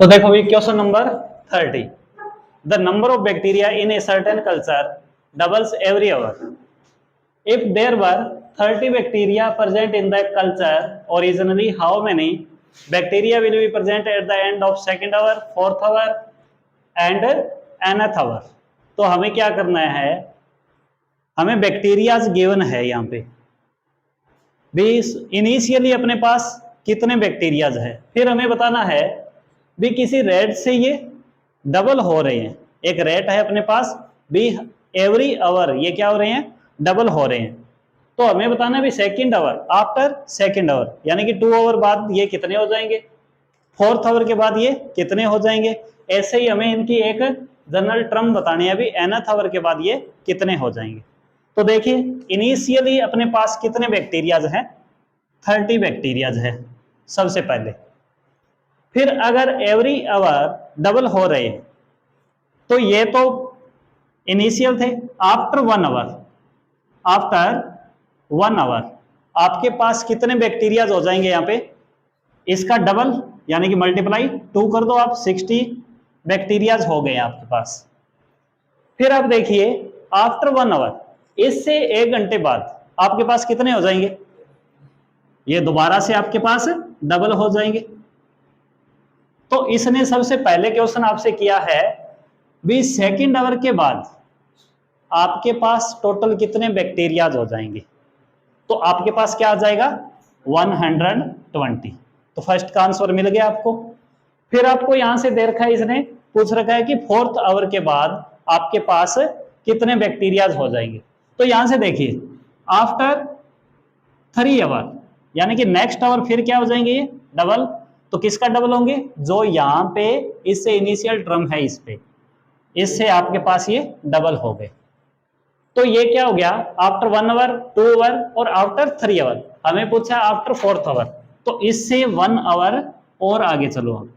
तो देखो भी question number 30। The number of bacteria in a certain culture doubles every hour. If there were 30 bacteria present in the culture originally, how many bacteria will be present at the end of second hour, fourth hour and nth hour? तो हमें क्या करना है, हमें bacterias given है यहाँ पे भी इनिशियली अपने पास कितने बैक्टीरियाज है, फिर हमें बताना है भी किसी रेट से ये डबल हो रहे हैं। एक रेट है अपने पास भी एवरी आवर ये क्या हो रहे हैं, डबल हो रहे हैं। तो हमें बताना है भी second hour after second hour यानी कि 2 आवर बाद ये कितने हो जाएंगे, फोर्थ आवर के बाद ये कितने हो जाएंगे। ऐसे ही हमें इनकी एक जनरल टर्म बतानी है भी nth आवर के बाद ये कितने हो जाएंगे। तो देखिए इनिशियली अपने पास कितने बैक्टीरियाज हैं, 30 बैक्टीरियाज है सबसे पहले। फिर अगर एवरी आवर डबल हो रहे हैं तो ये तो इनिशियल थे। आफ्टर 1 आवर, आफ्टर 1 आवर आपके पास कितने बैक्टीरियाज हो जाएंगे, यहाँ पे इसका डबल यानी कि मल्टीप्लाई 2 कर दो आप, 60 बैक्टीरियाज हो गए आपके पास। फिर आप देखिए आफ्टर 1 आवर, इससे 1 घंटे बाद आपके पास कितने हो जाएंगे, ये दोबारा से आपके पास डबल हो जाएंगे। तो इसने सबसे पहले क्वेश्चन आपसे किया है भी सेकंड आवर के बाद आपके पास टोटल कितने बैक्टीरियाज हो जाएंगे। तो आपके पास क्या आ जाएगा 120। तो फर्स्ट का आंसर मिल गया आपको। फिर आपको यहां से दे रखा है, इसने पूछ रखा है कि फोर्थ आवर के बाद आपके पास कितने बैक्टीरियाज हो जाएंगे। तो यहां से देखिए आफ्टर 3 आवर यानी कि नेक्स्ट आवर फिर क्या हो जाएंगे ये डबल। तो किसका डबल होंगे, जो यहाँ पे इससे इनिशियल टर्म है इस पे, इससे आपके पास ये डबल हो गए। तो ये क्या हो गया आफ्टर 1 आवर, 2 आवर और आफ्टर 3 आवर। हमें पूछा आफ्टर 4th आवर, तो इससे 1 आवर और आगे चलो हम।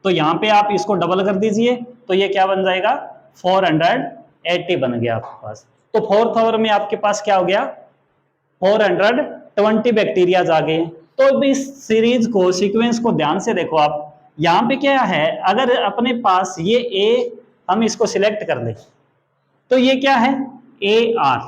तो यहाँ पे आप इसको डबल कर दीजिए तो ये क्या बन जाएगा 480 बन गया आपके पास। तो 4th आवर में आपके पास क्या हो गया 420 बैक्टीरियाज आ गए। तो इस सीरीज को, सीक्वेंस को ध्यान से देखो आप। यहाँ पे क्या है, अगर अपने पास ये ए हम इसको सिलेक्ट कर ले तो ये क्या है ए आर,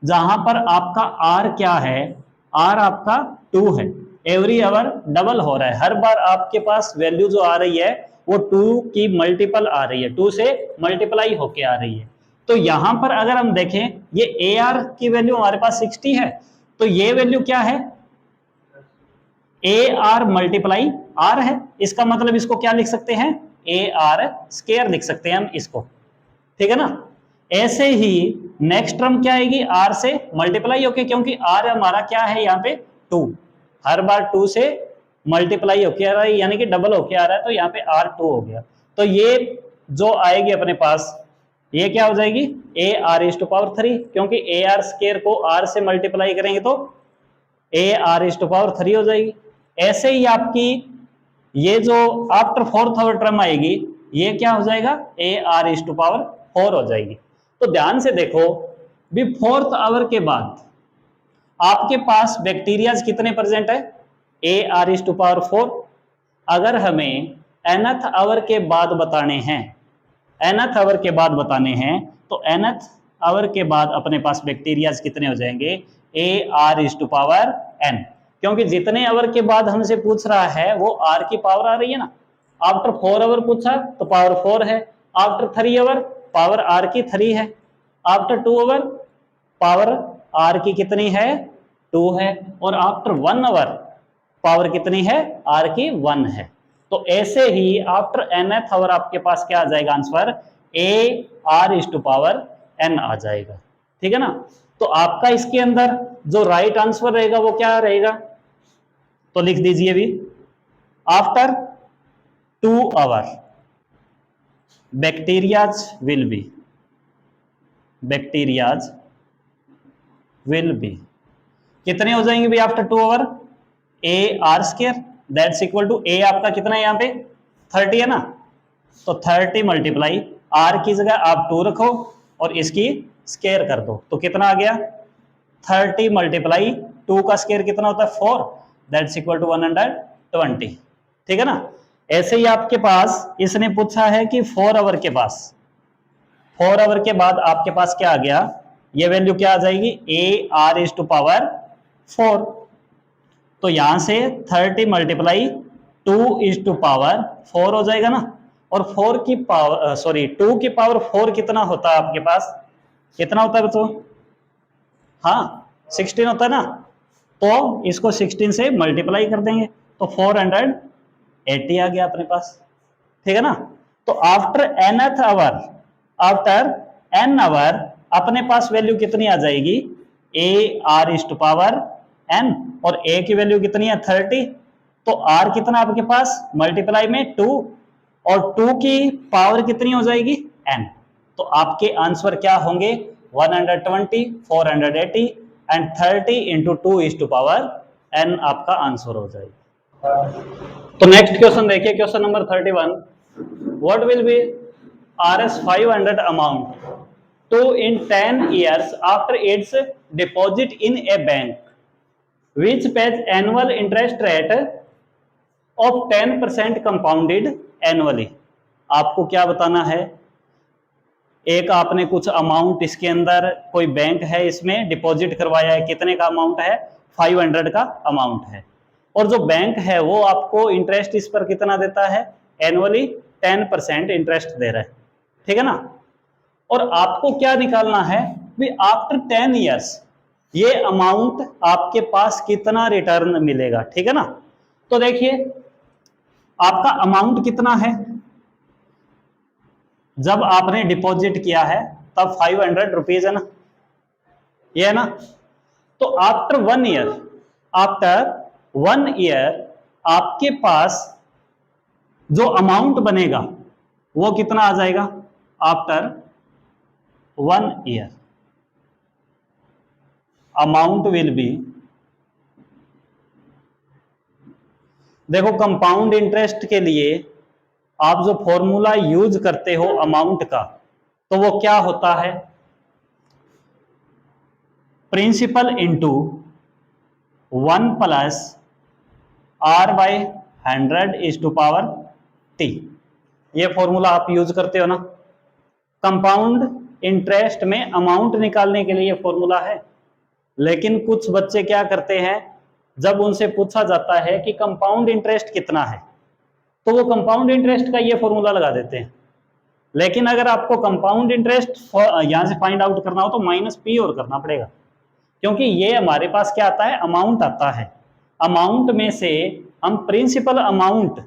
जहां पर आपका आर क्या है, आर आपका 2 है। एवरी आवर डबल हो रहा है, हर बार आपके पास वैल्यू जो आ रही है वो 2 की मल्टीपल आ रही है, 2 से मल्टीप्लाई होके आ रही है। तो यहां पर अगर हम देखें ये ए आर की वैल्यू हमारे पास 60 है, तो ये वैल्यू क्या है ए आर मल्टीप्लाई आर है। इसका मतलब इसको क्या लिख सकते हैं ए आर स्क्वायर लिख सकते हैं हम इसको, ठीक है ना। ऐसे ही नेक्स्ट टर्म क्या आएगी आर से मल्टीप्लाई होके, क्योंकि आर हमारा क्या है यहाँ पे 2, हर बार 2 से मल्टीप्लाई होके आ रहा है यानी कि डबल होके आ रहा है, तो यहाँ पे आर 2 हो गया। तो ये जो आएगी अपने पास ये क्या हो जाएगी A R is to power 3, क्योंकि ए आर स्क्वायर को आर से मल्टीप्लाई करेंगे तो A R is to power 3 हो जाएगी। ऐसे ही आपकी ये जो आफ्टर 4th आवर टर्म आएगी ये क्या हो जाएगा A R is to power 4 हो जाएगी। तो ध्यान से देखो भी 4th आवर के बाद आपके पास बैक्टीरियाज कितने प्रेजेंट है A R is to power 4। अगर हमें nth आवर के बाद बताने हैं, nth आवर के बाद बताने हैं तो nth आवर के बाद अपने पास बैक्टीरियाज कितने हो जाएंगे A R is to power n, क्योंकि जितने आवर के बाद हमसे पूछ रहा है वो आर की पावर आ रही है ना। आफ्टर 4 आवर पूछा तो पावर 4 है, आफ्टर 3 आवर पावर आर की 3 है, आफ्टर 2 आवर पावर आर की कितनी है 2 है, और आफ्टर 1 आवर पावर कितनी है आर की 1 है। तो ऐसे ही आफ्टर nth आवर आपके पास क्या आ जाएगा answer A R is to power n आ जाएगा, ठीक है ना। तो आपका इसके अंदर जो राइट आंसर रहेगा वो क्या रहेगा, तो लिख दीजिए भी after 2 hour bacterias will be, bacterias will be कितने हो जाएंगे भी after 2 hour A R square, that's equal to A आपका कितना है यहाँ पे 30 है ना, तो 30 मल्टीप्लाई आर की जगह आप 2 रखो और इसकी स्क्वायर कर दो तो कितना आ गया 30 मल्टीप्लाई 2 का स्क्वायर कितना होता है 4, दैट्स इक्वल टू 120, ठीक है ना। ऐसे ही आपके पास इसने पूछा है कि 4 आवर के पास, 4 आवर के बाद आपके पास क्या आ गया, ये वैल्यू क्या आ जाएगी, A R is to power 4। तो यहां से 30 मल्टीप्लाई 2 इज टू पावर 4 हो जाएगा ना। और 4 की पावर 2 की पावर 4 कितना होता है आपके पास, कितना होता है बच्चों, हाँ 16 होता है ना। तो इसको 16 से मल्टीप्लाई कर देंगे तो 480 आ गया अपने पास, ठीक है ना। तो after nth hour, after n hour अपने पास वैल्यू कितनी आ जाएगी, A R is to power n, और a की वैल्यू कितनी है 30। तो r कितना आपके पास, मल्टीप्लाई में 2, और 2 की पावर कितनी हो जाएगी n। तो आपके आंसर क्या होंगे 120, 480 and 30 into 2 is to power n आपका आंसर हो जाएगा। तो नेक्स्ट क्वेश्चन देखिए, question number 31, what will be RS 500 amount to in 10 years after its deposit in a bank which pays annual interest rate of 10% compounded annually। आपको क्या बताना है, एक आपने कुछ अमाउंट इसके अंदर, कोई बैंक है इसमें डिपॉजिट करवाया है, कितने का अमाउंट है 500 का अमाउंट है, और जो बैंक है वो आपको इंटरेस्ट इस पर कितना देता है, एनुअली 10% इंटरेस्ट दे रहा है, ठीक है ना। और आपको क्या निकालना है भी आफ्टर 10 ईयर्स ये अमाउंट आपके पास कितना रिटर्न मिलेगा, ठीक है ना। तो देखिए आपका अमाउंट कितना है, जब आपने डिपॉजिट किया है तब 500 रुपीज है ना, ये है ना। तो आफ्टर 1 ईयर, आफ्टर 1 ईयर आपके पास जो अमाउंट बनेगा वो कितना आ जाएगा, after 1 year amount will be, देखो कंपाउंड इंटरेस्ट के लिए आप जो फॉर्मूला यूज करते हो अमाउंट का, तो वो क्या होता है, principal into 1 plus R by 100 is to power T, ये फॉर्मूला आप यूज करते हो ना। कंपाउंड इंटरेस्ट में अमाउंट निकालने के लिए फॉर्मूला है, लेकिन कुछ बच्चे क्या करते हैं, जब उनसे पूछा जाता है कि कंपाउंड इंटरेस्ट कितना है तो वो कंपाउंड इंटरेस्ट का ये फॉर्मूला लगा देते हैं। लेकिन अगर आपको कंपाउंड इंटरेस्ट यहां से फाइंड आउट करना हो तो माइनस पी और करना पड़ेगा, क्योंकि ये हमारे पास क्या आता है, अमाउंट आता है। अमाउंट में से हम प्रिंसिपल अमाउंट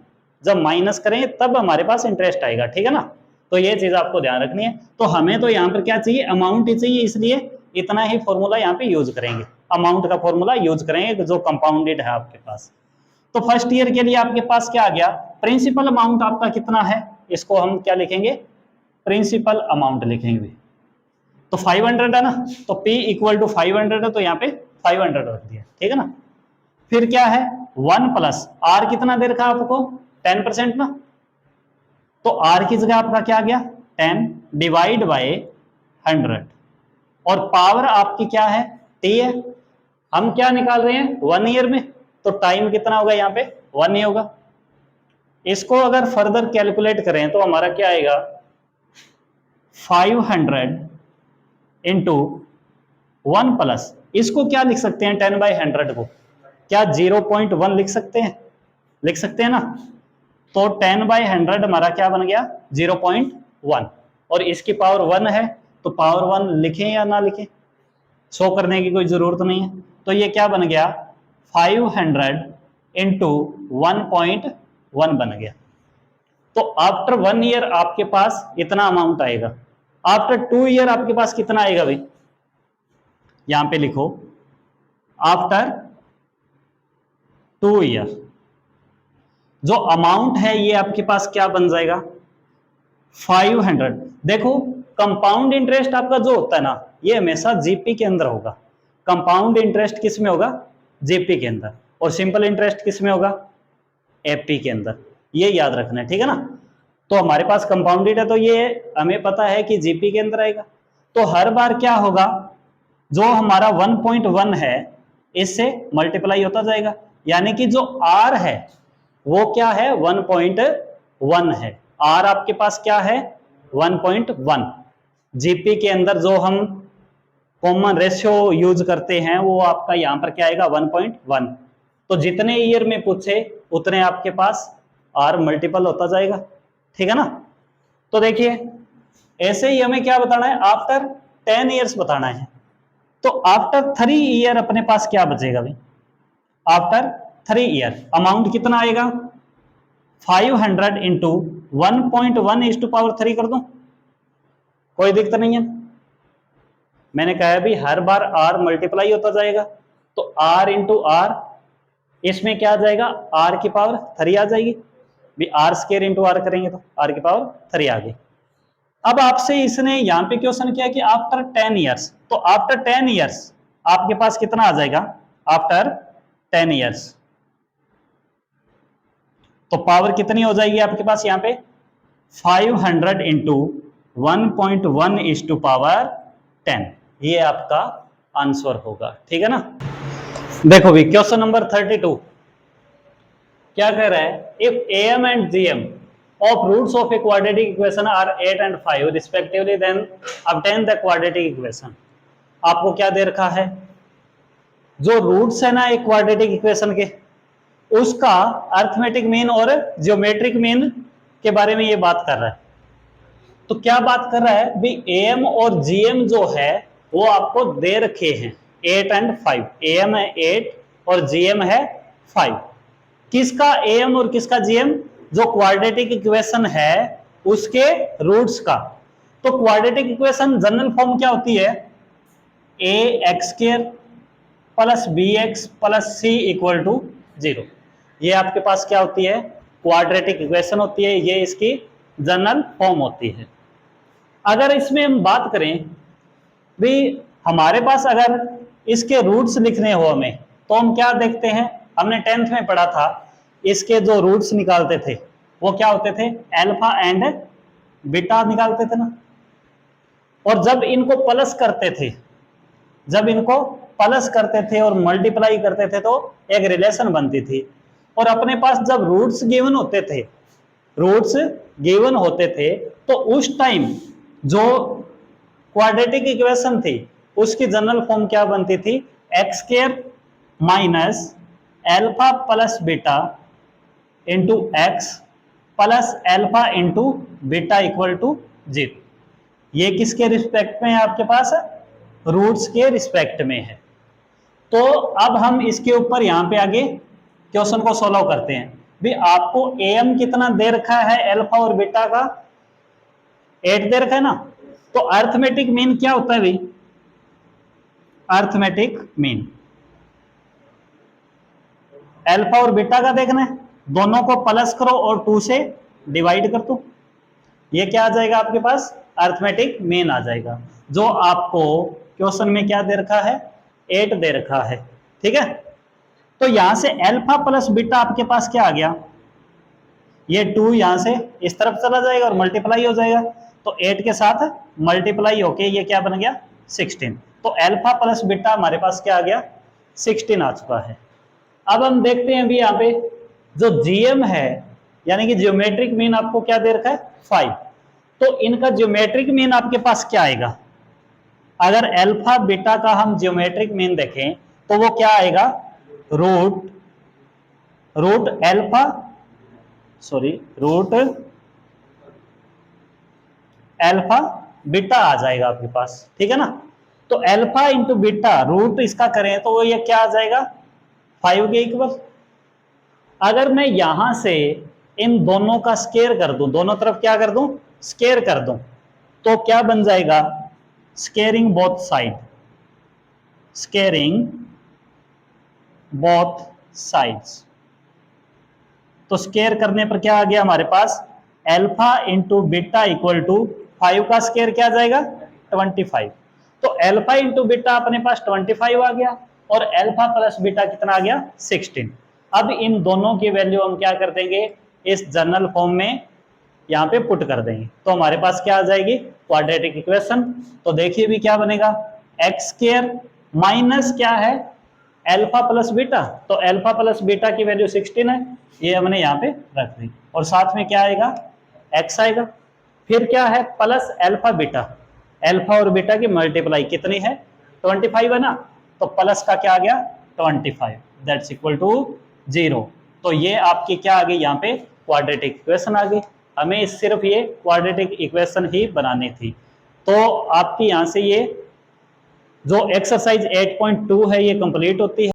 जब माइनस करें तब हमारे पास इंटरेस्ट आएगा, ठीक है ना। तो ये चीज आपको ध्यान रखनी है। तो हमें तो यहाँ पर क्या चाहिए, अमाउंट ही चाहिए, इसलिए इतना ही फॉर्मूला यहाँ पे यूज करेंगे, अमाउंट का फॉर्मूला यूज करेंगे जो कंपाउंडेड है आपके पास। तो फर्स्ट ईयर के लिए आपके पास क्या आ गया, प्रिंसिपल अमाउंट आपका कितना है, इसको हम क्या लिखेंगे, प्रिंसिपल अमाउंट लिखेंगे। तो 500 है ना, तो P इक्वल टू 500 है, तो यहाँ पे 500 रख दिया, ठीक है ना। फिर क्या है 1 प्लस R कितना दे रखा आपको 10% ना, तो R की जगह आपका क्या आ गया 10 डिवाइड बाय 100, और पावर आपकी क्या है T है। हम क्या निकाल रहे हैं 1 ईयर में, तो टाइम कितना होगा यहाँ पे 1 ही होगा। इसको अगर फर्दर कैलकुलेट करें तो हमारा क्या आएगा 500 इंटू 1 प्लस, इसको क्या लिख सकते हैं 10/100 को, क्या 0.1 लिख सकते हैं, लिख सकते हैं ना। तो 10/100 हमारा क्या बन गया 0.1, और इसकी पावर 1 है तो पावर 1 लिखें या ना लिखें, शो करने की कोई जरूरत नहीं है। तो ये क्या बन गया 500 इंटू 1.1 बन गया। तो आफ्टर 1 ईयर आपके पास इतना अमाउंट आएगा। आफ्टर 2 ईयर आपके पास कितना आएगा भाई, यहां पे लिखो आफ्टर 2 ईयर जो अमाउंट है ये आपके पास क्या बन जाएगा 500। देखो कंपाउंड इंटरेस्ट आपका जो होता है ना ये हमेशा जीपी के अंदर होगा। कंपाउंड इंटरेस्ट किस में होगा जीपी के अंदर, और सिंपल इंटरेस्ट किस में होगा एपी के अंदर, ये याद रखना है, ठीक है ना। तो हमारे पास कंपाउंडेड है तो ये हमें पता है कि जीपी के अंदर आएगा। तो हर बार क्या होगा जो हमारा 1.1 है इससे मल्टीप्लाई होता जाएगा, यानी कि जो आर है वो क्या है 1.1 है। आर आपके पास क्या है 1.1। जीपी के अंदर जो हम कॉमन रेशियो यूज करते हैं वो आपका यहां पर क्या आएगा 1.1। तो जितने ईयर में पूछे उतने आपके पास आर मल्टीपल होता जाएगा, ठीक है ना। तो देखिए ऐसे ही हमें क्या बताना है, आफ्टर 10 ईयर्स बताना है। तो आफ्टर 3 ईयर अपने पास क्या बचेगा भाई, आफ्टर 3 ईयर अमाउंट कितना आएगा 500 इंटू 1.1 इज टू पावर 3 कर दूं, कोई दिक्कत नहीं है। मैंने कहा भी हर बार आर मल्टीप्लाई होता जाएगा, तो आर इंटू आर, इसमें क्या आ जाएगा आर की पावर 3 आ जाएगी भी, आर स्केयर इंटू आर करेंगे तो आर की पावर 3 आ गई। अब आपसे इसने यहां पे क्वेश्चन किया कि आफ्टर 10 ईयर्स, तो आफ्टर 10 ईयर्स आपके पास कितना आ जाएगा आफ्टर 10 ईयर्स, तो पावर कितनी हो जाएगी आपके पास यहाँ पे 500 इंटू 1.1 इज टू पावर 10, ये आपका आंसर होगा, ठीक है ना। देखो भी क्वेश्चन नंबर 32 क्या कह रहा है, if am and gm of roots of a quadratic equation are 8 and 5 respectively, then obtain the quadratic equation। आपको क्या दे रखा है, जो रूट्स है ना एक क्वाड्रेटिक इक्वेशन के, उसका अर्थमेटिक मीन और ज्योमेट्रिक मीन के बारे में ये बात कर रहा है। तो क्या बात कर रहा है भी am और gm जो है वो आपको दे रखे हैं 8 एंड 5, am है 8 और gm है 5। किसका am और किसका gm, जो क्वाड्रेटिक इक्वेशन है उसके रूट्स का। तो क्वाड्रेटिक इक्वेशन जनरल फॉर्म क्या होती है, a x square plus B X plus C equal to 0, ये आपके पास क्या होती है क्वाड्रेटिक इक्वेशन होती है, ये इसकी जनरल फॉर्म होती है। अगर इसमें हम बात करें भी हमारे पास अगर इसके रूट्स लिखने हो हमें, तो हम क्या देखते हैं, हमने 10th में पढ़ा था इसके जो रूट्स निकालते थे वो क्या होते थे अल्फा एंड बीटा निकालते थे ना। और जब इनको प्लस करते थे, जब इनको प्लस करते थे और मल्टीप्लाई करते थे तो एक रिलेशन बनती थी। और अपने पास जब रूट्स गिवन होते थे, रूट्स गिवन होते थे तो उस टाइम जो क्वाड्रेटिक इक्वेशन थी उसकी जनरल फॉर्म क्या बनती थी, X square minus alpha plus beta into X plus alpha into beta equal to 0। ये किसके रिस्पेक्ट में है आपके पास, रूट्स के रिस्पेक्ट में है। तो अब हम इसके ऊपर यहां पे आगे क्वेश्चन को सॉल्व करते हैं। भी आपको am कितना दे रखा है अल्फा और बीटा का 8 दे रखा है ना, तो अर्थमेटिक मीन क्या होता है भाई, अर्थमेटिक मीन अल्फा और बीटा का देखना है, दोनों को प्लस करो और 2 से डिवाइड कर दो, ये क्या आ जाएगा आपके पास अर्थमेटिक मीन आ जाएगा, जो आपको क्वेश्चन में क्या दे रखा है 8 दे रखा है, ठीक है। तो यहां से अल्फा प्लस बीटा आपके पास क्या आ गया, ये 2 यहां से इस तरफ चला जाएगा और मल्टीप्लाई हो जाएगा, तो 8 के साथ मल्टीप्लाई होके ये क्या बन गया 16। तो अल्फा प्लस बीटा हमारे पास क्या आ गया 16 आ चुका है। अब हम देखते हैं अभी यहाँ पे जो जीएम है यानी कि ज्योमेट्रिक मीन आपको क्या दे रखा है 5, तो इनका ज्योमेट्रिक मीन आपके पास क्या आएगा, अगर अल्फा बीटा का हम ज्योमेट्रिक मीन देखें तो वो क्या आएगा root alpha root alpha beta आ जाएगा आपके पास, ठीक है ना। तो अल्फा इंटू बीटा रूट इसका करें तो ये क्या आ जाएगा 5 के इक्वल। अगर मैं यहां से इन दोनों का स्केयर कर दूं, दोनों तरफ क्या कर दूं स्केयर कर दूं, तो क्या बन जाएगा squaring both side, squaring both sides. तो स्केयर करने पर क्या आ गया हमारे पास alpha into beta equal to 5 का स्केयर क्या आ जाएगा 25। तो अल्फा इंटू बीटा अपने पास 25 आ गया और अल्फा प्लस बीटा कितना आ गया 16। अब इन दोनों की वैल्यू हम क्या कर देंगे इस जनरल फॉर्म में यहाँ पे पुट कर देंगे, तो हमारे पास क्या आ जाएगी क्वाड्रेटिक इक्वेशन। तो देखिए भी क्या बनेगा एक्स स्क्वायर माइनस क्या है अल्फा प्लस बीटा, तो अल्फा प्लस बीटा की वैल्यू 16 है, ये हमने यहाँ पे रख दी, और साथ में क्या आएगा, x आएगा। फिर क्या है, प्लस अल्फा बीटा, अल्फा और बीटा की मल्टीप्लाई कितनी है, 25 है ना, तो प्लस का क्या आ गया 25, दैट्स इक्वल टू 0। तो ये आपकी क्या आ गई यहाँ पे, क्वाड्रेटिक इक्वेशन आ गई। हमें सिर्फ ये क्वाड्रेटिक इक्वेशन ही बनानी थी। तो आपकी यहाँ से ये जो एक्सरसाइज 8.2 है ये कंप्लीट होती है।